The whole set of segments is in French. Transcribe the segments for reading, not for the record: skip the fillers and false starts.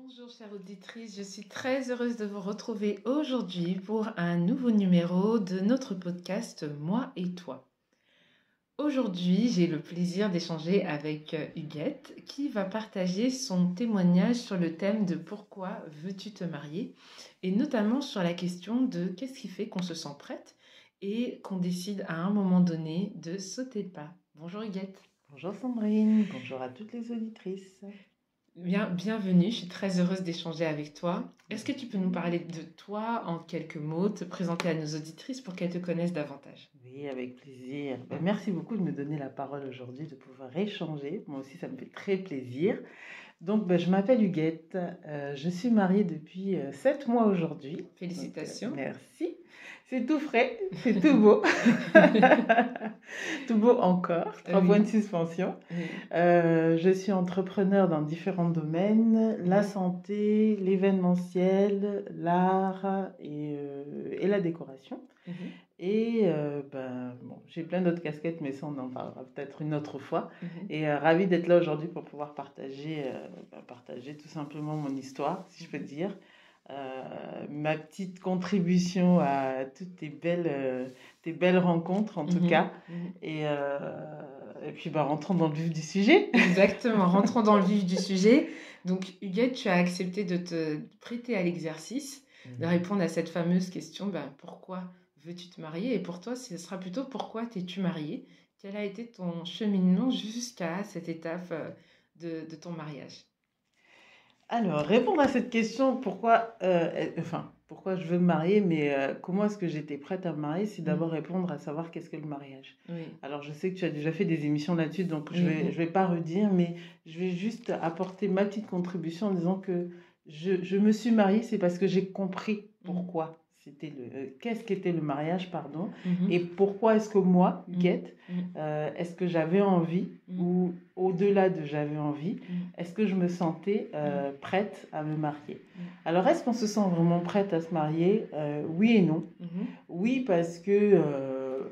Bonjour chère auditrice, je suis très heureuse de vous retrouver aujourd'hui pour un nouveau numéro de notre podcast Moi et toi. Aujourd'hui, j'ai le plaisir d'échanger avec Huguette qui va partager son témoignage sur le thème de pourquoi veux-tu te marier et notamment sur la question de qu'est-ce qui fait qu'on se sent prête et qu'on décide à un moment donné de sauter le pas. Bonjour Huguette. Bonjour Sandrine, bonjour à toutes les auditrices. Bienvenue, je suis très heureuse d'échanger avec toi. Est-ce que tu peux nous parler de toi en quelques mots, te présenter à nos auditrices pour qu'elles te connaissent davantage? Oui, avec plaisir. Merci beaucoup de me donner la parole aujourd'hui, de pouvoir échanger. Moi aussi, ça me fait très plaisir. Donc, je m'appelle Huguette. Je suis mariée depuis 7 mois aujourd'hui. Félicitations. Donc, merci. C'est tout frais, c'est tout beau. Tout beau encore. 3 points de suspension. Oui. Je suis entrepreneur dans différents domaines, la santé, l'événementiel, l'art et la décoration. Et j'ai plein d'autres casquettes, mais ça, on en parlera peut-être une autre fois. Et ravie d'être là aujourd'hui pour pouvoir partager tout simplement mon histoire, si je peux dire. Ma petite contribution à toutes tes belles rencontres, en tout cas. Et puis, rentrons dans le vif du sujet. Exactement, rentrons dans le vif du sujet. Donc, Huguette, tu as accepté de te prêter à l'exercice, de répondre à cette fameuse question, pourquoi veux-tu te marier? Et pour toi, ce sera plutôt pourquoi t'es-tu mariée? Quel a été ton cheminement jusqu'à cette étape de ton mariage? Alors, répondre à cette question, pourquoi je veux me marier, mais comment est-ce que j'étais prête à me marier, c'est d'abord répondre à savoir qu'est-ce que le mariage. Oui. Alors, je sais que tu as déjà fait des émissions là-dessus, donc je vais pas redire, mais je vais juste apporter ma petite contribution en disant que je me suis mariée, c'est parce que j'ai compris pourquoi. Qu'est-ce qu'était le mariage, pardon, et pourquoi est-ce que moi, Huguette, est-ce que j'avais envie, ou au-delà de j'avais envie, est-ce que je me sentais prête à me marier. Alors, est-ce qu'on se sent vraiment prête à se marier? Oui et non. Oui, parce que,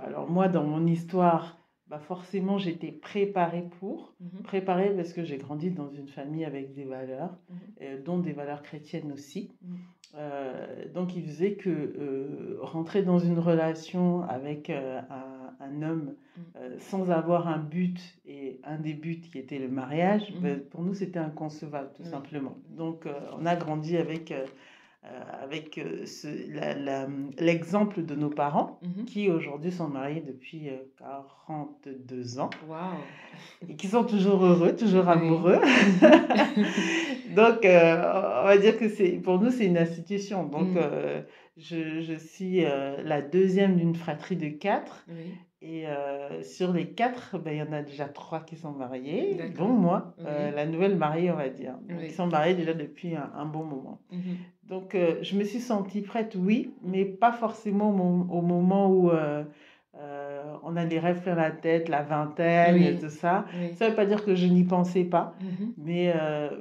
alors moi, dans mon histoire, forcément, j'étais préparée préparée parce que j'ai grandi dans une famille avec des valeurs, dont des valeurs chrétiennes aussi. Donc, il faisait que rentrer dans une relation avec un homme sans avoir un but, et un des buts qui était le mariage, pour nous, c'était inconcevable, tout simplement. Donc, on a grandi avec l'exemple de nos parents, qui aujourd'hui sont mariés depuis 42 ans. Wow. Et qui sont toujours heureux, toujours amoureux. Donc, on va dire que pour nous, c'est une institution. Donc, je suis la deuxième d'une fratrie de 4. Et sur les 4, il y en a déjà 3 qui sont mariés, dont moi, la nouvelle mariée, on va dire. Donc, ils sont mariés déjà depuis un bon moment. Donc, je me suis sentie prête, oui, mais pas forcément au moment où on a des rêves plein la tête, la vingtaine, et tout ça. Ça ne veut pas dire que je n'y pensais pas, mais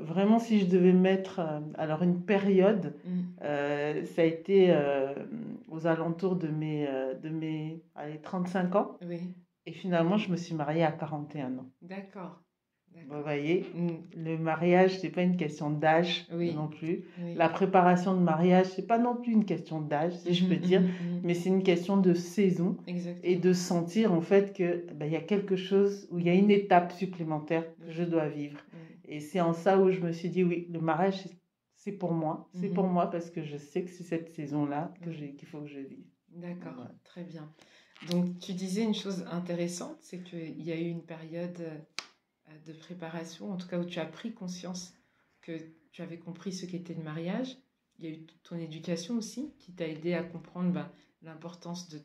vraiment, si je devais mettre alors une période, ça a été aux alentours de mes 35 ans. Et finalement, je me suis mariée à 41 ans. D'accord. Vous voyez, le mariage, c'est pas une question d'âge non plus. La préparation de mariage, c'est pas non plus une question d'âge, si je peux dire, mais c'est une question de saison. Exactement. Et de sentir en fait que y a quelque chose, où il y a une étape supplémentaire que je dois vivre. Et c'est en ça où je me suis dit, oui, le mariage, c'est pour moi. C'est pour moi parce que je sais que c'est cette saison-là qu'il faut que je vive. D'accord, voilà. Très bien. Donc, tu disais une chose intéressante, c'est qu'il y a eu une période de préparation, en tout cas où tu as pris conscience que tu avais compris ce qu'était le mariage. Il y a eu ton éducation aussi qui t'a aidé à comprendre l'importance de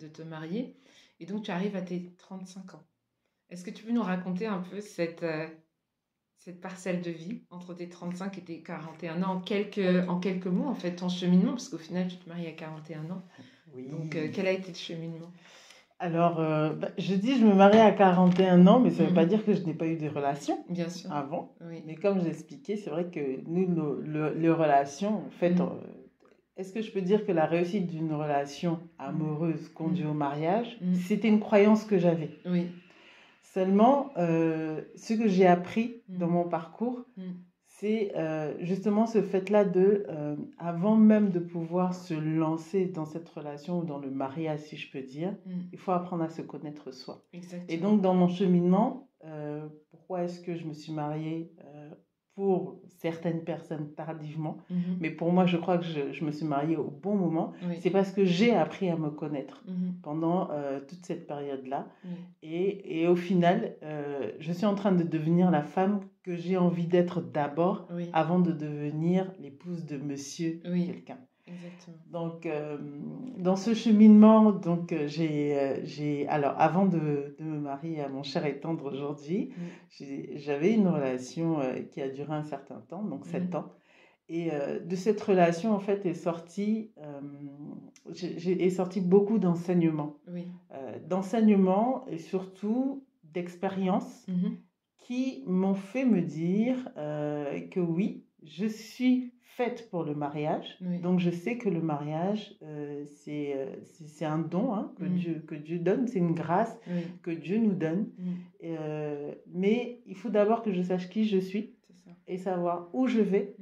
te marier. Et donc, tu arrives à tes 35 ans. Est-ce que tu peux nous raconter un peu cette parcelle de vie entre tes 35 et tes 41 ans en quelques mots, en fait, ton cheminement, parce qu'au final, tu te maries à 41 ans. Oui. Donc, quel a été le cheminement? Alors, je dis je me marie à 41 ans, mais ça ne veut pas dire que je n'ai pas eu de relations avant. Mais comme j'expliquais, c'est vrai que nous, les relations, en fait, est-ce que je peux dire que la réussite d'une relation amoureuse conduit au mariage, c'était une croyance que j'avais. Seulement, ce que j'ai appris dans mon parcours, c'est justement ce fait-là de, avant même de pouvoir se lancer dans cette relation ou dans le mariage, si je peux dire, il faut apprendre à se connaître soi. Exactement. Et donc, dans mon cheminement, pourquoi est-ce que je me suis mariée pour certaines personnes tardivement, mais pour moi, je crois que je me suis mariée au bon moment. Oui. C'est parce que j'ai appris à me connaître Mhm. pendant toute cette période-là. Oui. Et au final, je suis en train de devenir la femme que j'ai envie d'être d'abord, Oui. avant de devenir l'épouse de monsieur Oui. quelqu'un. Exactement. Donc, dans ce cheminement, donc, alors, avant de me marier à mon cher et tendre aujourd'hui, j'avais une relation qui a duré un certain temps, donc 7 ans. Et de cette relation, en fait, est sorti beaucoup d'enseignements. Oui. D'enseignements et surtout d'expériences qui m'ont fait me dire que oui, je suis faite pour le mariage. Oui. Donc, je sais que le mariage, c'est un don hein, que Dieu donne, c'est une grâce que Dieu nous donne. Mais il faut d'abord que je sache qui je suis et savoir où je vais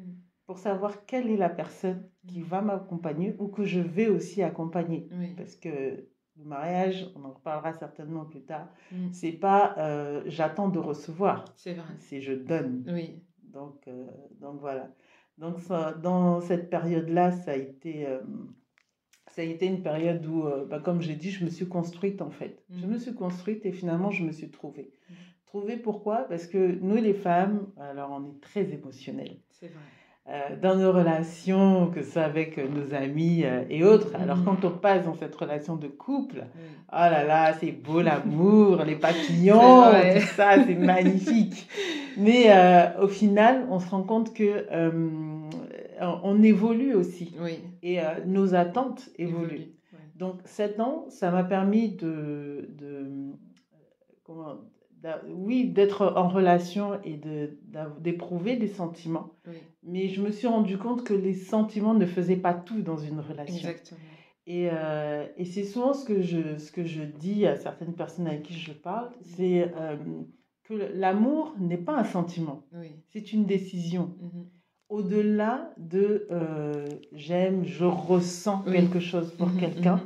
pour savoir quelle est la personne qui va m'accompagner ou que je vais aussi accompagner. Parce que le mariage, on en reparlera certainement plus tard, c'est pas j'attends de recevoir, c'est je donne. Oui. Donc voilà. Donc ça, dans cette période-là, ça a été une période où, comme j'ai dit, je me suis construite en fait. Je me suis construite et finalement je me suis trouvée. Trouvée pourquoi? Parce que nous les femmes, alors on est très émotionnelles. C'est vrai. Dans nos relations, que ce soit avec nos amis et autres. Alors quand on passe dans cette relation de couple, oh là là, c'est beau l'amour, les papillons, tout ça, c'est magnifique. Mais au final, on se rend compte que on évolue aussi. Et nos attentes évoluent. Donc 7 ans, ça m'a permis d'être en relation et d'éprouver des sentiments. Mais je me suis rendu compte que les sentiments ne faisaient pas tout dans une relation. Exactement. Et c'est souvent ce que je dis à certaines personnes avec qui je parle, c'est que l'amour n'est pas un sentiment, c'est une décision. Au-delà de j'aime, je ressens quelque chose pour quelqu'un,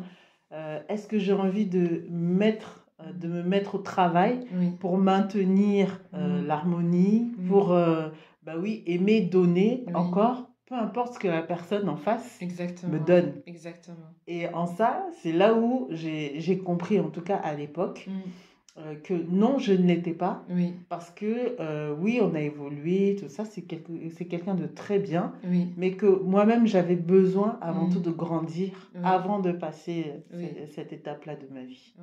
est-ce que j'ai envie de me mettre au travail pour maintenir l'harmonie, pour aimer, donner encore, peu importe ce que la personne en face me donne. Exactement. Et en ça, c'est là où j'ai compris, en tout cas à l'époque, que non, je ne l'étais pas. Parce que oui, on a évolué, tout ça, c'est quelqu'un de très bien, mais que moi-même, j'avais besoin avant tout de grandir avant de passer cette étape-là de ma vie.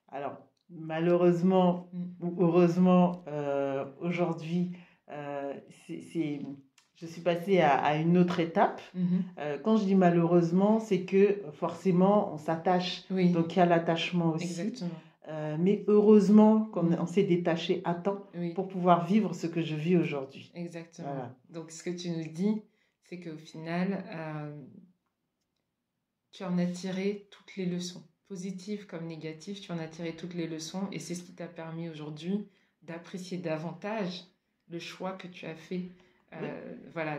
Alors, malheureusement ou heureusement, aujourd'hui, je suis passée à une autre étape. Quand je dis malheureusement, c'est que forcément, on s'attache. Donc, il y a l'attachement aussi. Exactement. Mais heureusement qu'on s'est détaché à temps pour pouvoir vivre ce que je vis aujourd'hui. Exactement. Voilà. Donc, ce que tu nous dis, c'est qu'au final, tu en as tiré toutes les leçons. Positives comme négatives, tu en as tiré toutes les leçons et c'est ce qui t'a permis aujourd'hui d'apprécier davantage le choix que tu as fait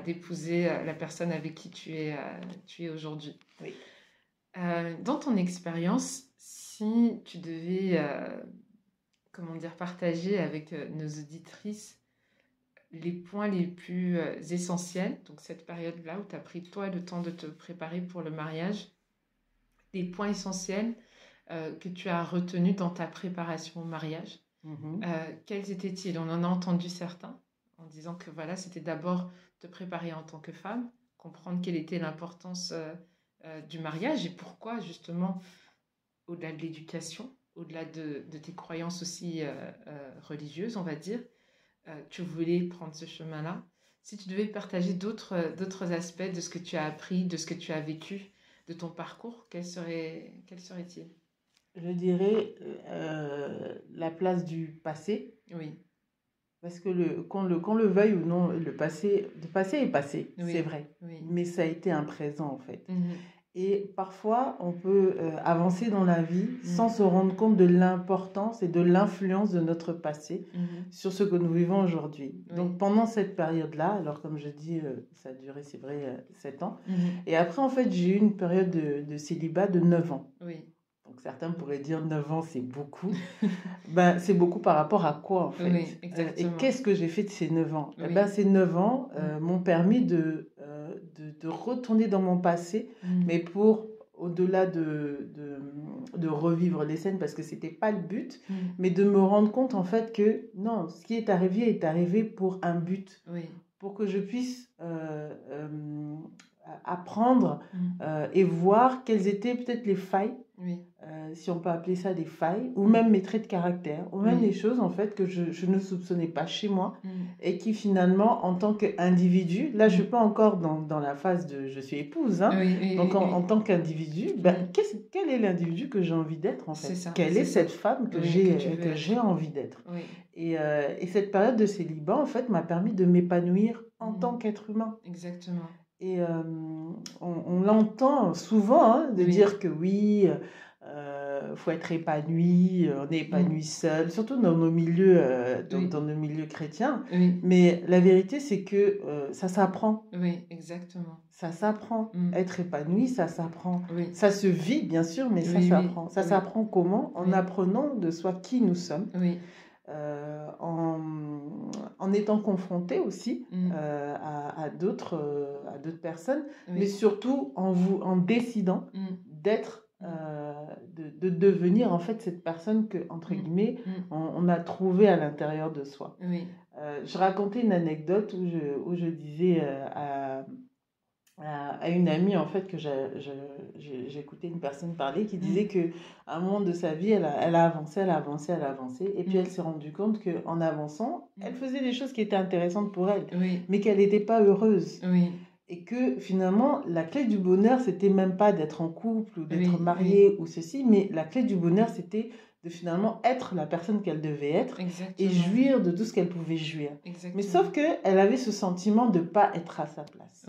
d'épouser la personne avec qui tu es aujourd'hui. Dans ton expérience, si tu devais partager avec nos auditrices les points les plus essentiels, donc cette période-là où tu as pris toi le temps de te préparer pour le mariage, les points essentiels que tu as retenus dans ta préparation au mariage, quels étaient-ils? On en a entendu certains en disant que c'était d'abord te préparer en tant que femme, comprendre quelle était l'importance du mariage et pourquoi justement, au-delà de l'éducation, au-delà de tes croyances aussi religieuses, on va dire, tu voulais prendre ce chemin-là. Si tu devais partager d'autres aspects de ce que tu as appris, de ce que tu as vécu, de ton parcours, quel serait-il? Je dirais la place du passé. Parce que qu'on le veuille ou non, le passé est passé, c'est vrai. Mais ça a été un présent en fait. Et parfois, on peut avancer dans la vie sans se rendre compte de l'importance et de l'influence de notre passé sur ce que nous vivons aujourd'hui. Oui. Donc, pendant cette période-là, alors comme je dis, ça a duré, c'est vrai, 7 ans. Et après, en fait, j'ai eu une période de célibat de 9 ans. Oui. Donc, certains pourraient dire 9 ans, c'est beaucoup. Ben, c'est beaucoup par rapport à quoi, en fait? Oui, Et exactement. qu'est-ce que j'ai fait de ces 9 ans? Oui. Ben, ces 9 ans m'ont permis de retourner dans mon passé, mais pour, au-delà de revivre les scènes, parce que c'était pas le but, mais de me rendre compte, en fait, que non, ce qui est arrivé pour un but. Oui. Pour que je puisse apprendre et voir quelles étaient peut-être les failles, Oui. si on peut appeler ça des failles, ou même mes traits de caractère, ou même Oui. des choses en fait que je ne soupçonnais pas chez moi, et qui finalement, en tant qu'individu, là je ne suis pas encore dans la phase de je suis épouse, hein, Oui, donc en tant qu'individu, ben, quel est l'individu que j'ai envie d'être en fait? C'est ça, Quelle est cette femme que j'ai envie d'être? Oui. Et cette période de célibat, en fait, m'a permis de m'épanouir en tant qu'être humain. Exactement. Et on l'entend souvent hein, de dire que oui, faut être épanoui, on est épanoui seul, surtout dans nos milieux, dans nos milieux chrétiens. Oui. Mais la vérité, c'est que ça s'apprend. Oui, exactement. Ça s'apprend. Être épanoui, ça s'apprend. Oui. Ça se vit, bien sûr, mais ça s'apprend. Ça s'apprend comment? En apprenant de soi qui nous sommes. Oui. En étant confronté aussi à d'autres personnes, mais surtout en décidant d'être, de devenir en fait cette personne que, entre guillemets, on a trouvée à l'intérieur de soi. Oui. Je racontais une anecdote où je disais à une amie en fait que j'écoutais une personne parler qui disait que à un moment de sa vie elle a avancé et puis elle s'est rendue compte qu'en avançant elle faisait des choses qui étaient intéressantes pour elle mais qu'elle n'était pas heureuse et que finalement la clé du bonheur c'était même pas d'être en couple ou d'être mariée ou ceci, mais la clé du bonheur c'était de finalement être la personne qu'elle devait être. Exactement. Et jouir de tout ce qu'elle pouvait jouir. Exactement. Mais sauf qu'elle avait ce sentiment de ne pas être à sa place.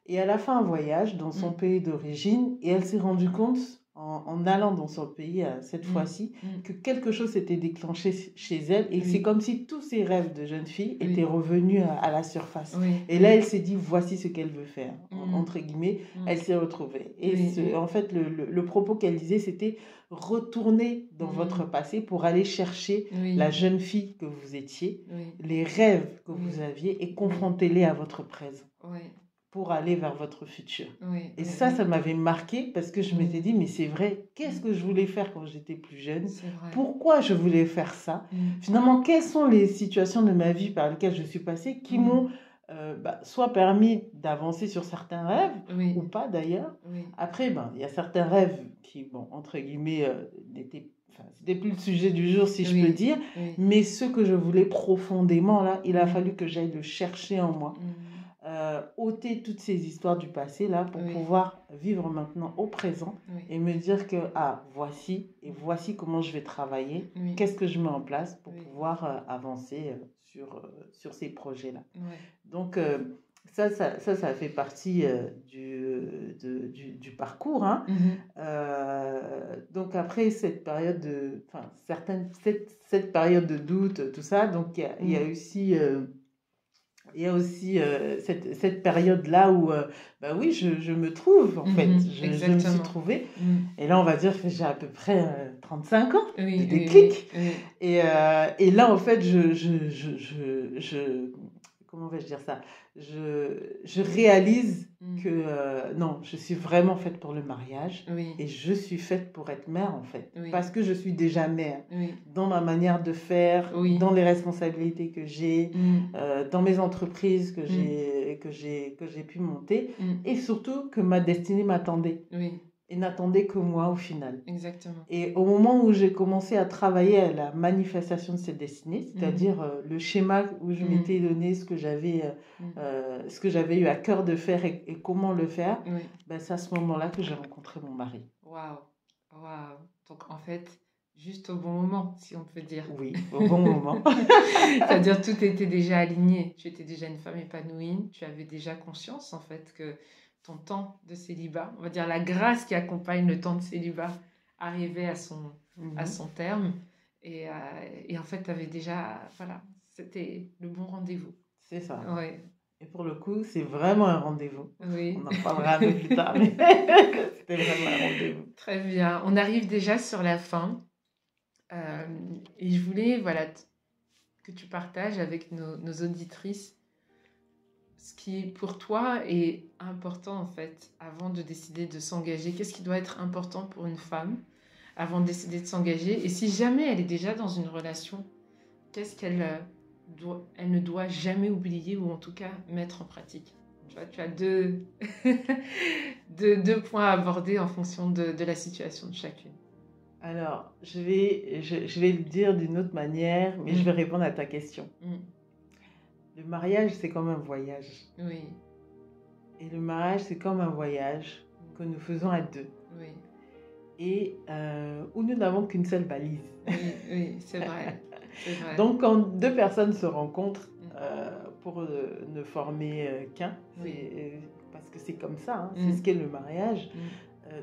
Et elle a fait un voyage dans son pays d'origine et elle s'est rendue compte, en allant dans son pays cette fois-ci, que quelque chose s'était déclenché chez elle et c'est comme si tous ses rêves de jeune fille étaient revenus à la surface. Et là, elle s'est dit, voici ce qu'elle veut faire, entre guillemets, elle s'est retrouvée. Et en fait, le propos qu'elle disait, c'était retourner dans votre passé pour aller chercher la jeune fille que vous étiez, les rêves que vous aviez et confronter-les à votre présent. Pour aller vers votre futur. Et ça m'avait marqué parce que je m'étais dit, mais c'est vrai, qu'est-ce que je voulais faire quand j'étais plus jeune? Pourquoi je voulais faire ça? Finalement, quelles sont les situations de ma vie par lesquelles je suis passée qui m'ont soit permis d'avancer sur certains rêves, ou pas d'ailleurs. Après, il y a certains rêves qui, bon, entre guillemets, c'était plus le sujet du jour, si je peux dire, mais ce que je voulais profondément, là, il a fallu que j'aille le chercher en moi. Ôter toutes ces histoires du passé là pour pouvoir vivre maintenant au présent et me dire que voici comment je vais travailler, qu'est-ce que je mets en place pour pouvoir avancer sur ces projets là. Donc ça fait partie du parcours hein. Donc après cette période cette période de doute, tout ça, donc il y a aussi il y a aussi cette période-là où, oui, je me trouve, en fait. Je me suis trouvée. Et là, on va dire que j'ai à peu près 35 ans de déclic. Et là, en fait, comment vais-je dire ça? Je réalise que non, je suis vraiment faite pour le mariage et je suis faite pour être mère en fait, parce que je suis déjà mère dans ma manière de faire, dans les responsabilités que j'ai, dans mes entreprises que j'ai pu monter et surtout que ma destinée m'attendait. Et n'attendait que moi au final. Exactement. Et au moment où j'ai commencé à travailler à la manifestation de cette destinée, c'est-à-dire le schéma où je m'étais donné ce que j'avais eu à cœur de faire et comment le faire, c'est à ce moment-là que j'ai rencontré mon mari. Waouh. Donc en fait, juste au bon moment, si on peut dire. Oui, au bon moment. C'est-à-dire tout était déjà aligné. Tu étais déjà une femme épanouie. Tu avais déjà conscience, en fait, que ton temps de célibat, on va dire la grâce qui accompagne le temps de célibat, arrivait à son terme. Et en fait, tu avais déjà... Voilà, c'était le bon rendez-vous. C'est ça. Ouais. Et pour le coup, c'est vraiment un rendez-vous. Oui. On en parlera un peu plus tard, mais c'était vraiment un rendez-vous. Très bien. On arrive déjà sur la fin. Et je voulais que tu partages avec nos auditrices ce qui, pour toi, est important, en fait, avant de décider de s'engager. Qu'est-ce qui doit être important pour une femme avant de décider de s'engager? Et si jamais elle est déjà dans une relation, qu'est-ce elle ne doit jamais oublier ou en tout cas mettre en pratique? Tu vois, tu as deux points à aborder en fonction de la situation de chacune. Alors, je vais le dire d'une autre manière, mais je vais répondre à ta question. Le mariage, c'est comme un voyage. Oui. Et le mariage, c'est comme un voyage que nous faisons à deux. Oui. Et où nous n'avons qu'une seule valise. Oui, c'est vrai. Donc, quand deux personnes se rencontrent pour ne former qu'un, parce que c'est comme ça, c'est ce qu'est le mariage,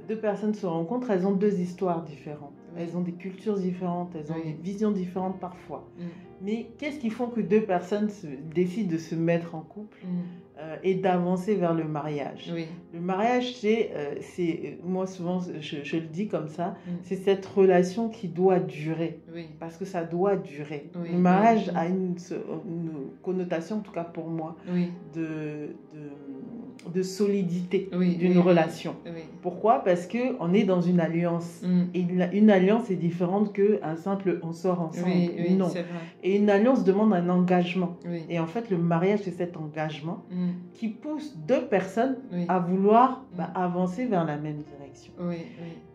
deux personnes se rencontrent, elles ont deux histoires différentes. Elles ont des cultures différentes, elles ont des visions différentes parfois. Mais qu'est-ce qui fait que deux personnes décident de se mettre en couple et d'avancer vers le mariage? Le mariage, c'est moi souvent, je le dis comme ça, c'est cette relation qui doit durer. Parce que ça doit durer. Le mariage a une connotation, en tout cas pour moi, de solidité d'une relation. Pourquoi? Parce qu'on est dans une alliance. Et une alliance est différente qu'un simple on sort ensemble. Non. Et une alliance demande un engagement. Et en fait, le mariage, c'est cet engagement qui pousse deux personnes à vouloir avancer vers la même direction.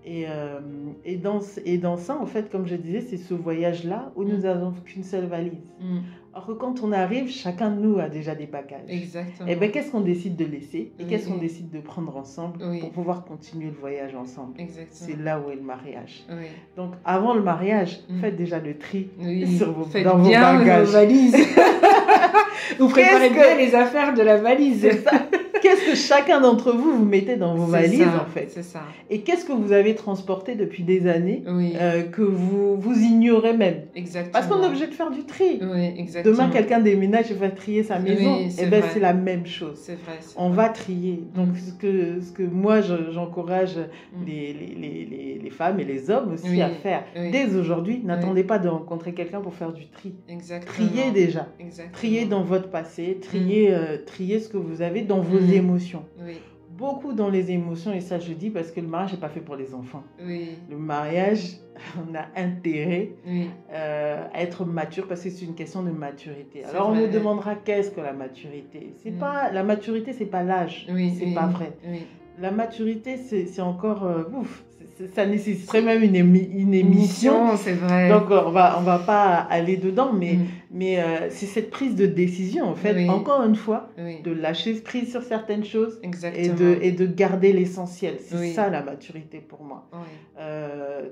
Et dans ça, en fait, comme je disais, c'est ce voyage-là où nous n'avons qu'une seule valise. Alors que quand on arrive, chacun de nous a déjà des bagages. Exactement. Et bien, qu'est-ce qu'on décide de laisser et qu'est-ce qu'on décide de prendre ensemble pour pouvoir continuer le voyage ensemble? C'est là où est le mariage. Donc, avant le mariage, faites déjà le tri dans vos bagages. Vos valises. Vous préparez bien les affaires de la valise. C'est ça. Qu'est-ce que chacun d'entre vous mettez dans vos valises, en fait? C'est ça. Et qu'est-ce que vous avez transporté depuis des années que vous ignorez même? Exactement. Parce qu'on est obligé de faire du tri. Exactement. Demain, quelqu'un déménage et va trier sa maison. Et bien, c'est la même chose. C'est vrai. On va trier. Donc, ce que moi, j'encourage les femmes et les hommes aussi à faire. Dès aujourd'hui, n'attendez pas de rencontrer quelqu'un pour faire du tri. Exactement. Triez déjà. Exactement. Triez dans votre passé. Triez ce que vous avez dans vos émotions. Beaucoup dans les émotions, et ça je dis parce que le mariage n'est pas fait pour les enfants. Le mariage, on a intérêt à être mature parce que c'est une question de maturité. Alors on nous demandera qu'est-ce que la maturité? La maturité, c'est pas l'âge, c'est pas vrai. La maturité, c'est encore ça nécessiterait même une émission. C'est vrai. Donc on va pas aller dedans, mais c'est cette prise de décision en fait, encore une fois, de lâcher prise sur certaines choses et de garder l'essentiel. C'est ça la maturité pour moi.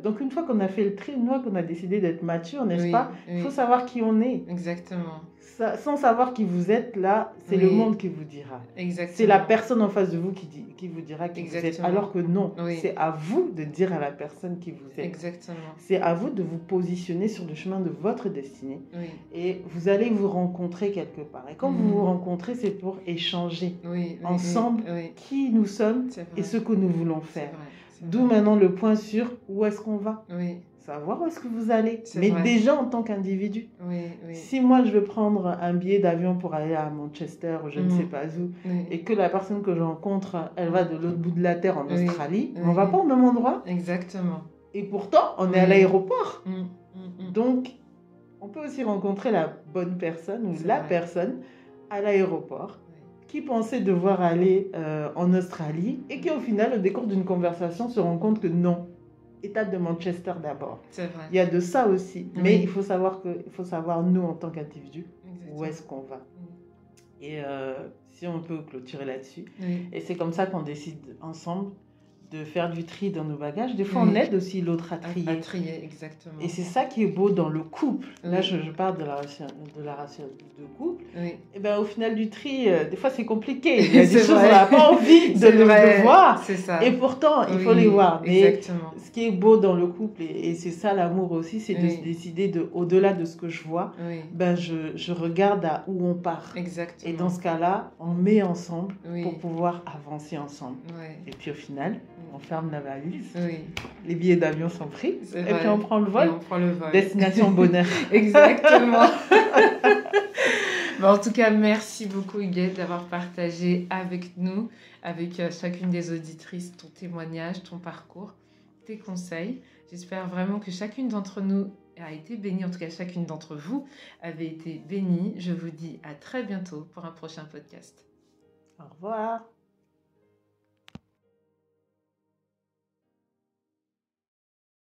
Donc une fois qu'on a fait le tri, une fois qu'on a décidé d'être mature, n'est-ce pas? Il faut savoir qui on est. Exactement. Sans savoir qui vous êtes, là, c'est le monde qui vous dira. C'est la personne en face de vous qui vous dira qui vous êtes. Alors que non, c'est à vous de dire à la personne qui vous êtes. Exactement. C'est à vous de vous positionner sur le chemin de votre destinée. Et vous allez vous rencontrer quelque part. Et quand vous vous rencontrez, c'est pour échanger ensemble qui nous sommes et ce que nous voulons faire. D'où maintenant le point sur où est-ce qu'on va. Savoir où est-ce que vous allez, mais déjà en tant qu'individu. Si moi je veux prendre un billet d'avion pour aller à Manchester ou je ne sais pas où, et que la personne que je rencontre, elle va de l'autre bout de la terre en Australie, on ne va pas au même endroit. Exactement. Et pourtant, on est à l'aéroport. Donc, on peut aussi rencontrer la bonne personne ou la personne à l'aéroport qui pensait devoir aller en Australie et qui au final, au décours d'une conversation, se rend compte que non. Étape de Manchester d'abord. C'est vrai. Il y a de ça aussi. Mais il faut savoir nous, en tant qu'individus, où est-ce qu'on va. Et si on peut clôturer là-dessus. Et c'est comme ça qu'on décide ensemble de faire du tri dans nos bagages. Des fois, on aide aussi l'autre à trier. À trier, exactement. Et c'est ça qui est beau dans le couple. Là, Oui. je parle de la relation de couple. Oui. Et ben, au final du tri, des fois, c'est compliqué. Il y a des C'est choses vrai. qu'on n'a pas envie de C'est vrai, voir. c'est ça. Et pourtant, il faut Oui, les voir. Mais exactement. ce qui est beau dans le couple, et c'est ça l'amour aussi, c'est de Oui. se décider au-delà de ce que je vois, Oui, ben, je regarde à où on part. exactement. Et dans ce cas-là, on met ensemble Oui. pour pouvoir avancer ensemble. Ouais. Et puis au final, on ferme la valise, Oui, les billets d'avion sont pris, c'est et vrai. puis on prend le Et vol. on prend le vol. Destination bonheur. Exactement. En tout cas, merci beaucoup Huguette d'avoir partagé avec nous, avec chacune des auditrices, ton témoignage, ton parcours, tes conseils. J'espère vraiment que chacune d'entre nous a été bénie, en tout cas chacune d'entre vous avait été bénie. Je vous dis à très bientôt pour un prochain podcast. Au revoir.